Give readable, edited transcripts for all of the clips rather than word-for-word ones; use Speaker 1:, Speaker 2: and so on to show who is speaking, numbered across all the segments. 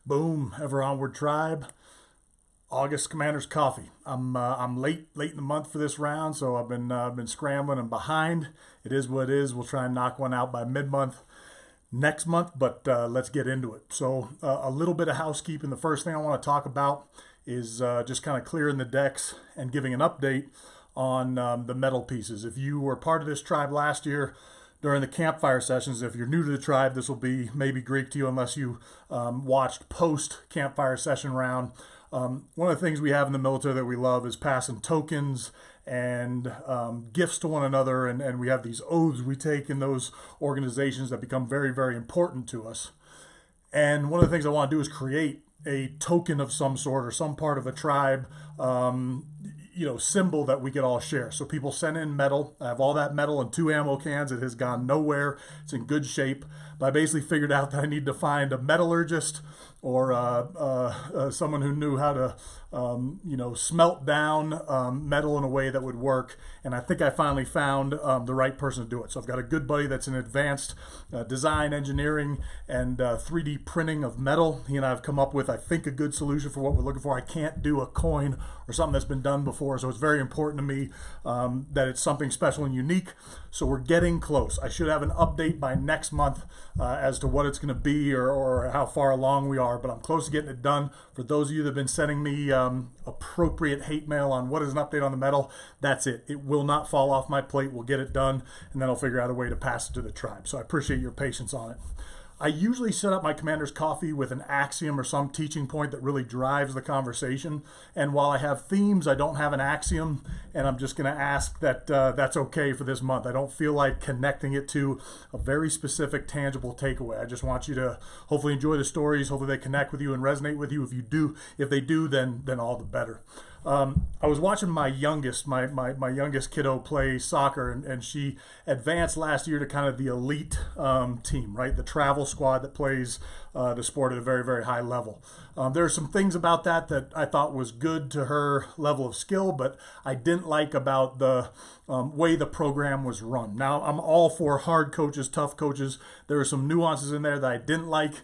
Speaker 1: Boom, ever onward tribe. August Commander's Coffee. I'm late in the month for this round, so I've been scrambling and behind. It is what it is. We'll try and knock one out by mid month next month, but let's get into it. So a little bit of housekeeping. The first thing I want to talk about is just kind of clearing the decks and giving an update on the metal pieces. If you were part of this tribe last year during the campfire sessions, if you're new to the tribe, this will be maybe Greek to you unless you watched post campfire session round. One of the things we have in the military that we love is passing tokens and gifts to one another, and we have these oaths we take in those organizations that become very, very important to us. And one of the things I want to do is create a token of some sort or some part of a tribe, symbol that we could all share. So people send in metal. I have all that metal in 2 ammo cans. It has gone nowhere. It's in good shape. But I basically figured out that I need to find a metallurgist or someone who knew how to, smelt down metal in a way that would work. And I think I finally found the right person to do it. So I've got a good buddy that's in advanced design, engineering, and 3D printing of metal. He and I have come up with, I think, a good solution for what we're looking for. I can't do a coin or something that's been done before, so it's very important to me that it's something special and unique. So we're getting close. I should have an update by next month as to what it's going to be or how far along we are, but I'm close to getting it done. For those of you that have been sending me appropriate hate mail on what is an update on the metal, that's it. It will not fall off my plate. We'll get it done, and then I'll figure out a way to pass it to the tribe. So I appreciate your patience on it. I usually set up my Commander's Coffee with an axiom or some teaching point that really drives the conversation. And while I have themes, I don't have an axiom, and I'm just going to ask that that's okay for this month. I don't feel like connecting it to a very specific, tangible takeaway. I just want you to hopefully enjoy the stories. Hopefully they connect with you and resonate with you. If they do, then all the better. I was watching my youngest kiddo play soccer, and she advanced last year to kind of the elite team, right? The travel squad that plays the sport at a very, very high level. There are some things about that I thought was good to her level of skill, but I didn't like about the way the program was run. Now, I'm all for hard coaches, tough coaches. There are some nuances in there that I didn't like.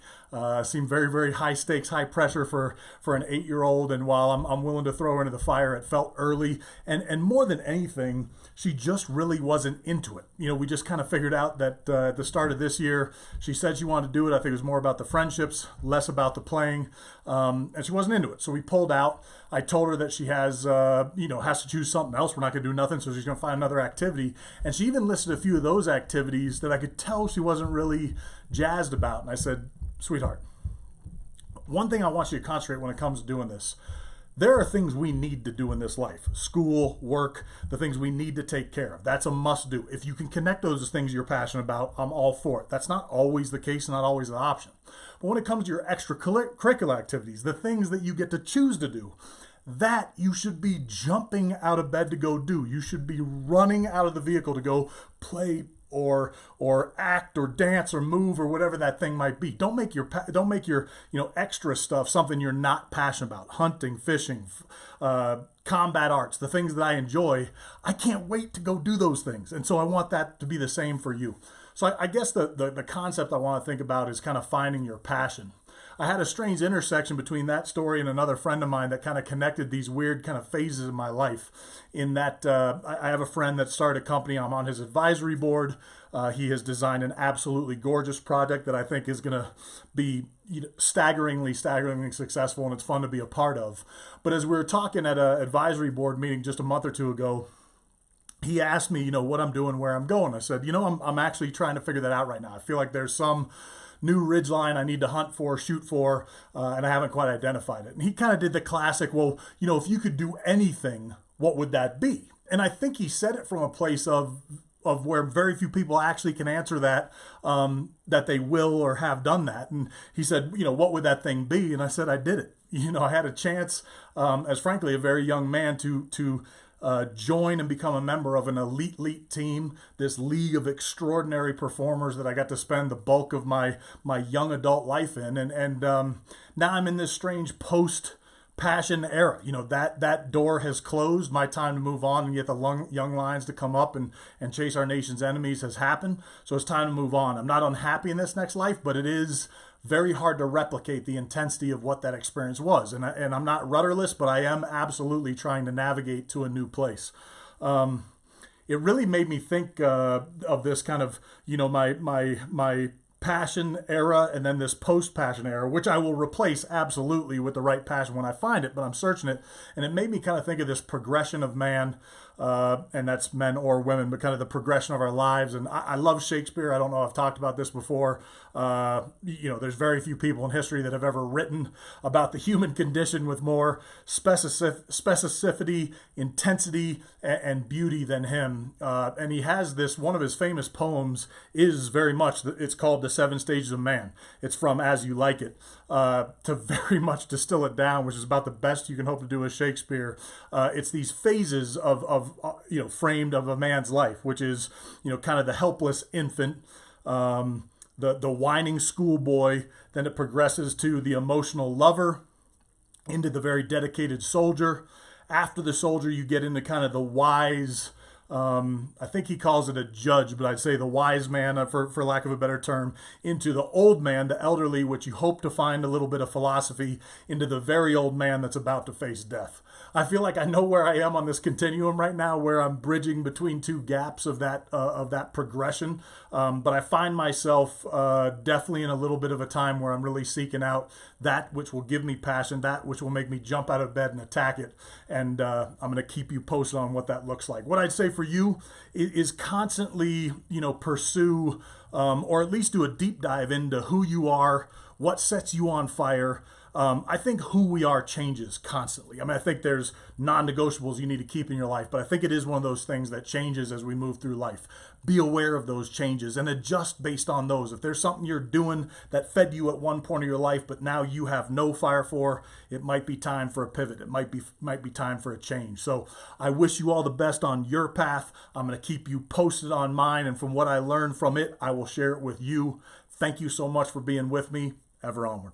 Speaker 1: Seemed very, very high stakes, high pressure for an 8-year-old. And while I'm willing to throw her into the fire, it felt early. And more than anything, she just really wasn't into it. We just kind of figured out that at the start of this year, she said she wanted to do it. I think it was more about the friendships, less about the playing. And she wasn't into it. So we pulled out. I told her that she has to choose something else. We're not going to do nothing. So she's going to find another activity. And she even listed a few of those activities that I could tell she wasn't really jazzed about. And I said, sweetheart, one thing I want you to concentrate when it comes to doing this. There are things we need to do in this life. School, work, the things we need to take care of. That's a must do. If you can connect those as things you're passionate about, I'm all for it. That's not always the case, not always the option. But when it comes to your extracurricular activities, the things that you get to choose to do, that you should be jumping out of bed to go do. You should be running out of the vehicle to go play or act or dance or move or whatever that thing might be. Don't make your extra stuff something you're not passionate about. Hunting, fishing, combat arts, the things that I enjoy. I can't wait to go do those things. And so I want that to be the same for you. So I guess the concept I want to think about is kind of finding your passion. I had a strange intersection between that story and another friend of mine that kind of connected these weird kind of phases of my life. In that I have a friend that started a company. I'm on his advisory board. He has designed an absolutely gorgeous project that I think is going to be staggeringly successful, and it's fun to be a part of. But as we were talking at an advisory board meeting just a month or two ago, he asked me, what I'm doing, where I'm going. I said, I'm actually trying to figure that out right now. I feel like there's some new ridgeline I need to hunt for, shoot for, and I haven't quite identified it. And he kind of did the classic, well, if you could do anything, what would that be? And I think he said it from a place of where very few people actually can answer that, that they will or have done that. And he said, what would that thing be? And I said, I did it. I had a chance, as frankly a very young man, to join and become a member of an elite team, this league of extraordinary performers that I got to spend the bulk of my young adult life in. And now I'm in this strange post-passion era. That door has closed. My time to move on and get the young lions to come up and chase our nation's enemies has happened. So it's time to move on. I'm not unhappy in this next life, but it is very hard to replicate the intensity of what that experience was. And I'm not rudderless, but I am absolutely trying to navigate to a new place. It really made me think of this kind of, my passion era and then this post-passion era, which I will replace absolutely with the right passion when I find it, but I'm searching it. And it made me kind of think of this progression of man, and that's men or women, but kind of the progression of our lives. And I love Shakespeare. I don't know if I've talked about this before. There's very few people in history that have ever written about the human condition with more specificity, intensity, and beauty than him. And he has this, one of his famous poems is very much, it's called The Seven Stages of Man. It's from As You Like It. To very much distill it down, which is about the best you can hope to do with Shakespeare. It's these phases of framed of a man's life, which is, kind of the helpless infant, the whining schoolboy, then it progresses to the emotional lover, into the very dedicated soldier. After the soldier, you get into kind of the wise, I think he calls it a judge, but I'd say the wise man, for lack of a better term, into the old man, the elderly, which you hope to find a little bit of philosophy, into the very old man that's about to face death. I feel like I know where I am on this continuum right now, where I'm bridging between two gaps of that progression. But I find myself definitely in a little bit of a time where I'm really seeking out that which will give me passion, that which will make me jump out of bed and attack it. And I'm going to keep you posted on what that looks like. What I'd say for you is constantly, pursue or at least do a deep dive into who you are, what sets you on fire. I think who we are changes constantly. I think there's non-negotiables you need to keep in your life, but I think it is one of those things that changes as we move through life. Be aware of those changes and adjust based on those. If there's something you're doing that fed you at one point of your life, but now you have no fire for, it might be time for a pivot. It might be time for a change. So I wish you all the best on your path. I'm going to keep you posted on mine, and from what I learned from it, I will share it with you. Thank you so much for being with me. Ever onward.